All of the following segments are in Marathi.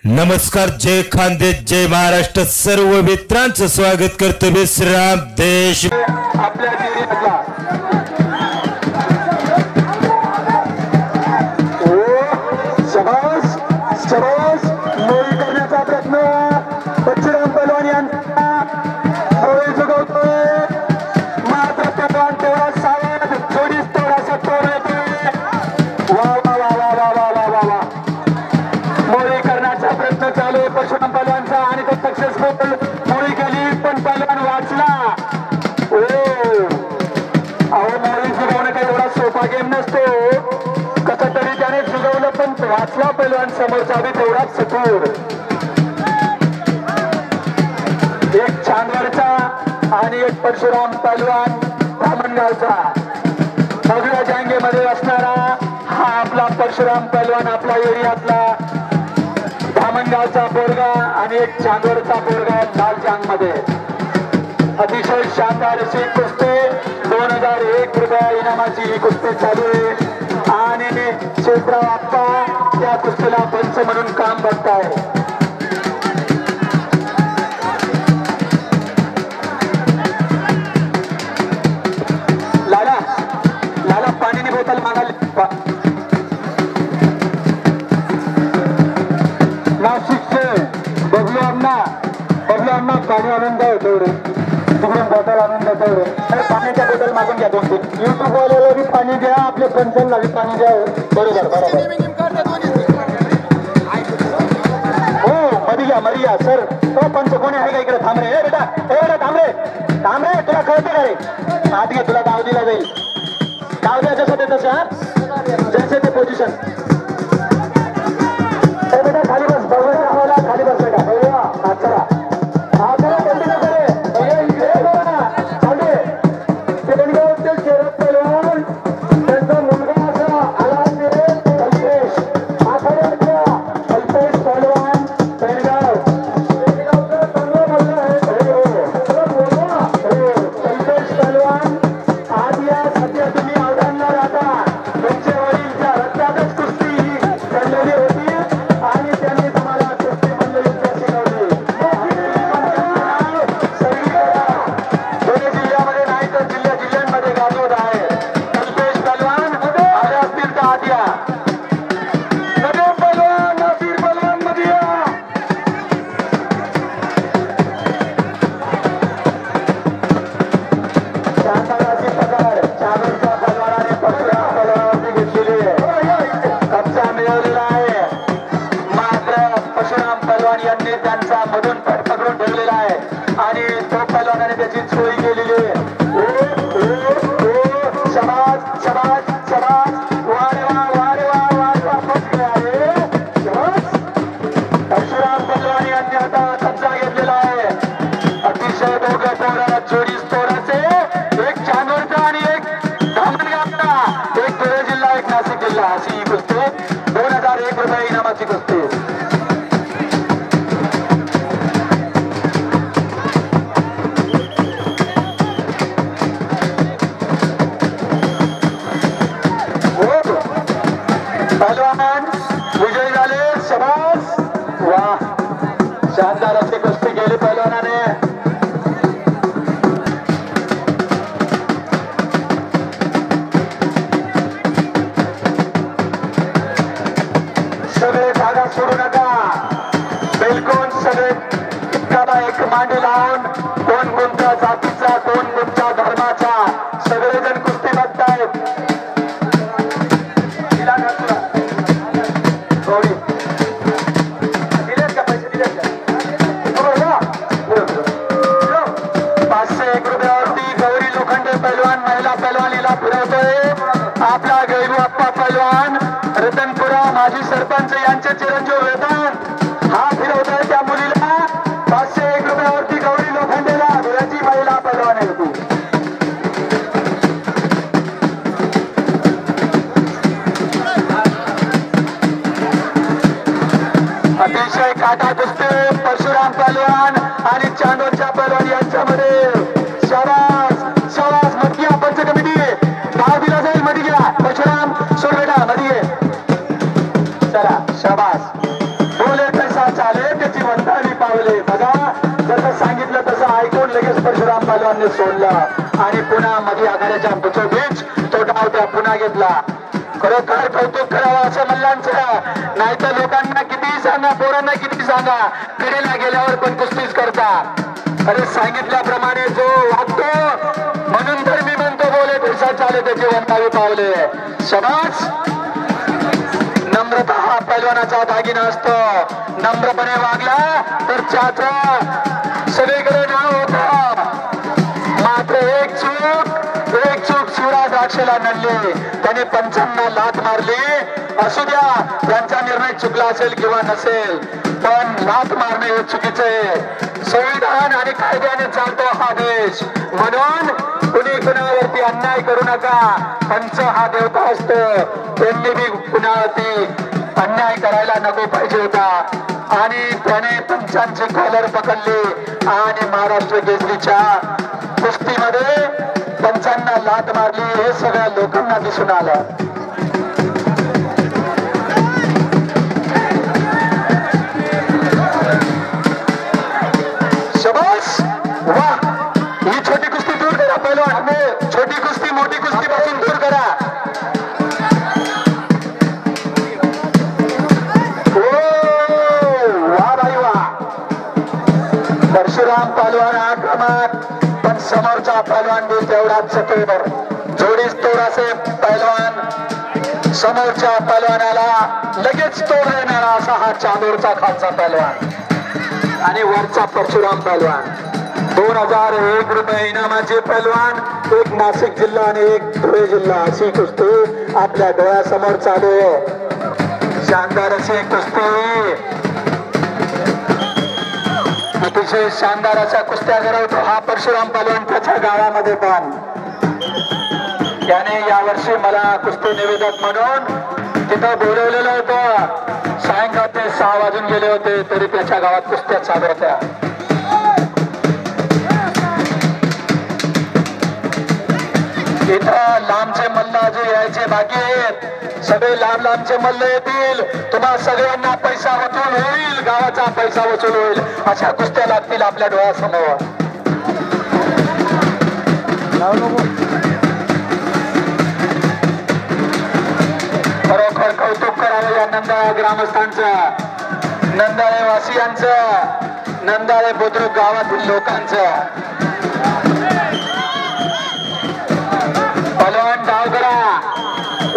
नमस्कार, जय खानदेश, जय महाराष्ट्र. सर्व मित्रांचं स्वागत करतो विश्राम देश. आपल्या जिल्ह्यातला शबास शबास मोळी करण्याचा प्रयत्न बच्चूराम पहलवान यांचा मोळी जुगवतोय. मात्र पहलवान तेवढा सावध, जोडीस थोडासा तोड येतोय. वा वा वा वा वा वा वा वा वा मोळी करण्याचा प्रयत्न चालू आहे परशुराम पहलवानचा आणि तो सक्सेसफुल मोळी केली, पण पहलवान वाचला. अहो मोळी जुगवणं काही एवढा सोपा गेम नसतो. कसं तरी त्याने जुगवलं, पण वाचला पहलवान समोरचा बी तेवढाच चतुर. एक चांदवडचा आणि एक परशुराम पहलवान धामणगावचा. भगव्या जांगेमध्ये असणारा हा आपला परशुराम पहलवान, आपल्या एरियातला धामणगावचा पोरगा आणि एक चांदवडचा पोरगा लाल जांग मध्ये. अतिशय शानदार अशी कुस्ती. 2001 रुपया इनामाची ही कुस्ती चालू आहे आणि शेषराव आप्पा त्या कुस्तीला पंच म्हणून काम बघताय. लाला लाला पाणीनी बोतल मागायला. नाशिकचे बबलू अण्णा पाणी आणून द्या तेवढे, तिकडून बॉटल आणून द्या तेवढे. पाण्याच्या बॉटल मागून घ्या 2-3. युट्यूब वाल्याला बी पाणी द्या, आपल्या पंचांना बी पाणी द्या. बरोबर बरोबर. हो मध्ये घ्या सर. तो पंच कोणी आहे का इकडे? थांब रे बेटा, थांब रे. तुला कळते का रे? आत घे, तुला डाव दिला जाईल. डाव द्या जसं ते तसं, जसे ते पोझिशन. बेटा खाली बस, खाली बस बेटा. चला कंटिन्यू करे. त्यांचा मुलगा असा आला कल्पेश पहलवान पेडगाव. कल्पेश पहलवान आज या सध्या तुम्ही अवधानला राहता. तुमच्या वडीलच्या रक्तातच कुस्ती चाललेली होती आणि त्यांनी तुम्हाला कुस्ती मधलं युद्ध शिकवली. दोन्ही जिल्ह्यामध्ये नाही तर जिल्ह्यांमध्ये गाजवत आहे. कल्पेश पहलवान आले असतील तर आत या. नदीम पहलवान, नासिर पहलवान मध्ये या. शांताराची पकड चालूचा पहलवानाने परशुराम पहलवानावरती घेतलेली आहे. कब्जा मिळवलेला आहे. मात्र परशुराम पहलवान यांनी त्यांचा मधून पट पकडून ठेवलेला आहे आणि तो पहलवानाने त्याची चोरी केलेली आहे. शबाज शबाज शबाज. वारे वा वारे वा वारे वा. फक्त आहे परशुराम पहलवान यांनी आता कब्जा घेतलेला आहे. अतिशय दोघं पोरं जोडीस तोडाचे. एक चांदवडचा आणि एक धामणगावचा. एक धुळे जिल्हा, एक नाशिक जिल्हा. अशी ही कुस्ती 2001 रुपये इनामाची कुस्ती. पहलवान विजयी झाले. शबास. वा शानदार अशी कुस्ती केली पहलवानाने. सगळे जागा सोडू नका. बिलकुल सगळे एकाला एक मांडी लावून, कोण कोणत्या जातीचा, कोण कोणत्या धर्माचा, सगळेजण कुस्ती बघतायत. आपला गैरू अप्पा पहलवान रतनपुरा माजी सरपंच यांचे चिरंजीव वेतन हा फिरवतोय त्या मुलीला. 501 रुपयावरती गौरी लोखंडेला धुळ्याची महिला पहलवान आहे ती. अतिशय काटा कुस्ती परशुराम पहलवान आणि चांदोडच्या पहलवान यांच्यामध्ये. शाबास शाबास. मध्ये पंच कमिटी भाव दिला जाईल. मध्ये घ्या परशुराम, सोड बेटा मध्ये. चला शाबास. बोले पैसा पलवानने सोडला आणि पुन्हा मध्ये आघाड्याच्या बीच तो डाव त्या पुन्हा घेतला. खरोखर कौतुक करावं असं मल्लांचं. नाही तर लोकांना किती सांगा, पोरांना किती सांगा, कडेला गेल्यावर पण कुस्तीच करतात. अरे सांगितल्याप्रमाणे जो वागतो म्हणून तर मी म्हणतो बोले पैसा चाले त्याचे वंदावी पावले. शाबास. नम्रता हा पैलवानाचा दागिना असतो. नम्रपणे वागला तर त्याचं सगळीकडे नाव होतं. मात्र एक चूक शिवराज राक्षेला नडली. त्याने पंचांना लाथ मारली. असू द्या त्यांचा निर्णय चुकला असेल किंवा नसेल, पण लाथ मारणे हे चुकीचे आहे. संविधान आणि कायद्याने चालतो हा देश. म्हणून कुणी कुणावरती अन्याय करू नका. पंच हा देवता असतो. त्यांनी बी कुणावरती अन्याय करायला नको पाहिजे होता. आणि त्याने पंचांची कॉलर पकडली आणि महाराष्ट्र केसरीच्या कुस्तीमध्ये पंचांना लाथ मारली. हे सगळ्या लोकांना दिसून आलं. शाबास. वा. ही छोटी कुस्ती दूर करा पहिलवान. छोटी कुस्ती मोठी कुस्ती पासून दूर करा. वा भाई वा. परशुराम पहलवान आक्रमक, पण समोरचा पहलवान बी तेवढाच चतुर. जोडीस तोड असे पहलवान, समोरच्या पहलवानाला लगेच तोड देणारा असा हा चांदोरचा खालचा पहलवान आणि वरचा परशुराम पहलवान. 2001 रुपये इनामाचे पहलवान, एक नाशिक जिल्हा आणि एक धुळे जिल्हा अशी कुस्ती आपल्या डोळ्यासमोर चालू आहे. शानदार अशी कुस्ती, अतिशय शानदार अशा कुस्त्या करवतो हा परशुराम पहलवान त्याच्या गावामध्ये. पण त्याने यावर्षी मला कुस्ती निवेदक म्हणून तिथं बोलवलेलं होतं. सायंकाळचे 6 वाजून गेले होते तरी त्याच्या गावात कुस्त्या चालू होत्या. इथं लांबचे मल्ल अजून यायचे बाकी आहेत. सगळे लांबचे मल्ल येतील. तुम्हा सगळ्यांना पैसा वसूल होईल, गावाचा पैसा वसूल होईल अशा कुस्त्या लागतील आपल्या डोळ्यासमोर. खरोखर कौतुक करावं या नंदाळा ग्रामस्थांचं, नंदाळे वासियांचं, नंदाळे बुद्रुक गावातील लोकांचं. पहलवान डाव करा.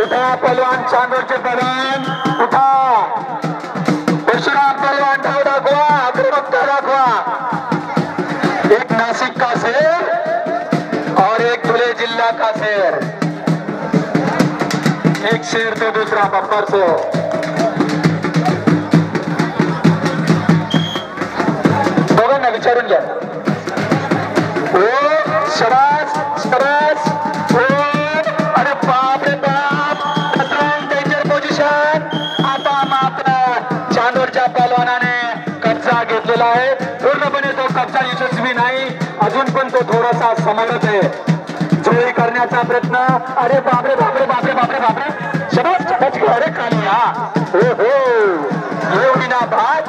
उठा पहलवान, चांदोरचे पहलवान उठा. परशुराम पहलवान डाव दाखवा, आक्रमकता दाखवा. एक नासिक का शेर और एक धुले जिल्हा का शेर. एक शेर तो दूसरा बब्बर से. दोघांना विचारून घ्या. ओ शबास शबास. अरे बाप रे बाप, डेंजर पोझिशन. आता मात्र चांदोरच्या पहलवानाने कब्जा घेतलेला आहे. पूर्णपणे तो कब्जा यशस्वी नाही, अजून पण तो थोडासा समजत आहे. चोरी करण्याचा प्रयत्न. अरे बापरे बापरे बापरे बापरे बापरे. शबास शबास. अरे खाली हा. हो हो, एवढी ना भात.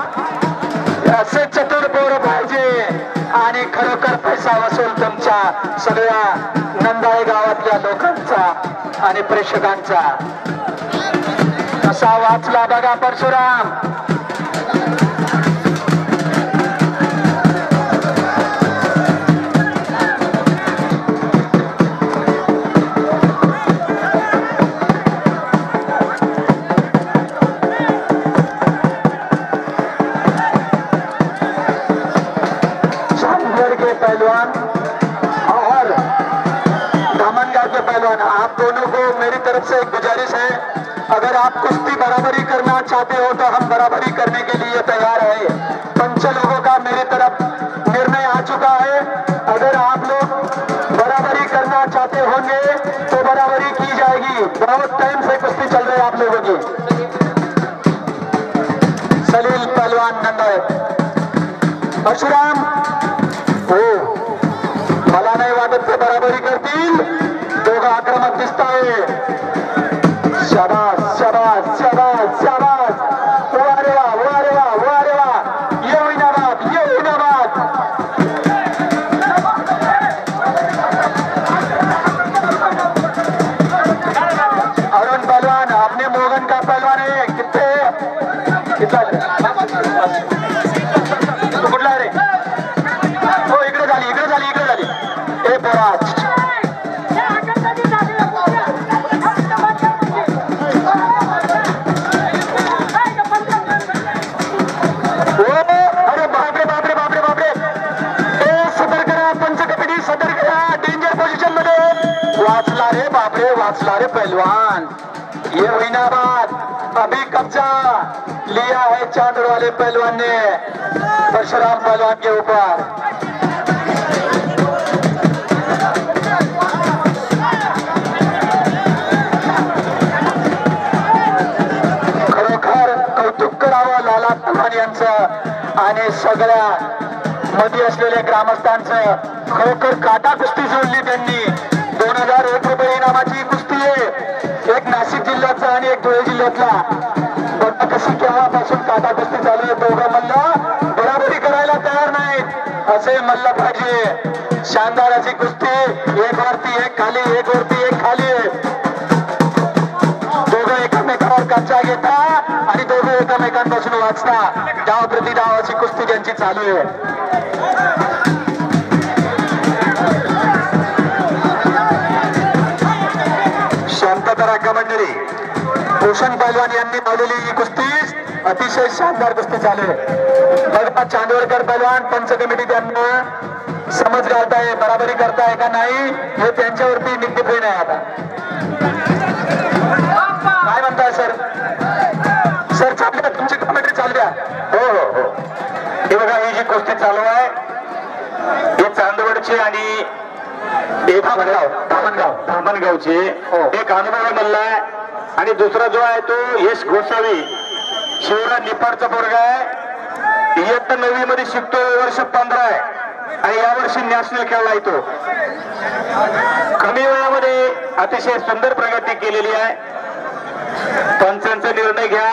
असे चतुर पोरं पाहिजे आणि खरोखर पैसा वसूल तुमच्या सगळ्या नंदाळे गावातल्या लोकांचा आणि प्रेक्षकांचा. कसा वाचला बघा परशुराम. पहलवान और धामनगांव के पहलवान, आप दोनों को मेरी तरफ से एक गुजारिश है, अगर आप कुश्ती बराबरी करना चाहते हो तो हम बराबरी करने के लिए तैयार है. पंच लोगों का मेरी तरफ निर्णय आ चुका है. अगर आप लोग बराबरी करना चाहते होंगे तो बराबरी की जाएगी. बहुत टाइम से कुश्ती चल रही है आप लोगों की. सलील पहलवान नंदाळे. परशुराम हो, मला नाही वाटत ते बराबरी करतील. दोघं आक्रमक दिसत आहे. शाबास शाबास शाबास शाबास. वारे वा वारे वा वारे वा. ये इनामात, ये इनामात. कुठला रे हो इकडे झाली इकडे झाली इकडे झाली ए पोरा वाचला रे पहलवान ये हुईनाबाद अभी कब्जा लिया है चांदड़ वाले पहलवान ने परशुराम पहलवान के ऊपर। खरोखर कौतुक करावं लाला पहलवान यांचं आणि सगळ्या मध्ये असलेल्या ग्रामस्थांचं खरोखर काटा कुस्ती जोडली त्यांनी। 2001 रुपये इनामाची कुस्ती आहे एक नाशिक जिल्ह्याचा आणि एक धुळे जिल्ह्यातला बघा कशी केव्हापासून काटा कुस्ती चालू आहे। दोघं मल्ल बराबरी करायला तयार नाहीत असे मल्ल पाहिजे। शानदार अशी कुस्ती एक वरती एक खाली एक वरती एक खाली दोघं एकमेकांवर कच्चा घेता आणि दोघं एकमेकांपासून वाचता डाव प्रति डावाची कुस्ती त्यांची चालू आहे। मंडळी भूषण पहलवान यांनी लावलेली ही कुस्ती अतिशय शानदार कुस्ती चालू आहे। बघा चांदवडकर पहलवान पंच कमिटी त्यांना समज घालताय बराबरी करताय का नाही हे त्यांच्यावरती निश्चित आहे। आता काय म्हणताय सर सर चालू द्या तुमची कमेंट्री चालू द्या। हो हो हो हे बघा ही जी कुस्ती चालू आहे हे चांदवडची आणि एक धामणगावचे एक अनुभवी मल्ल आहे आणि दुसरा जो आहे तो यश गोसावी शिवराज निपाडचा पोरगा आहे। इयत्ता 9वी मध्ये शिकतो वर्ष 15 आहे आणि यावर्षी नॅशनल खेळला येतो। कमी वयामध्ये अतिशय सुंदर प्रगती केलेली आहे। पंचांचा निर्णय घ्या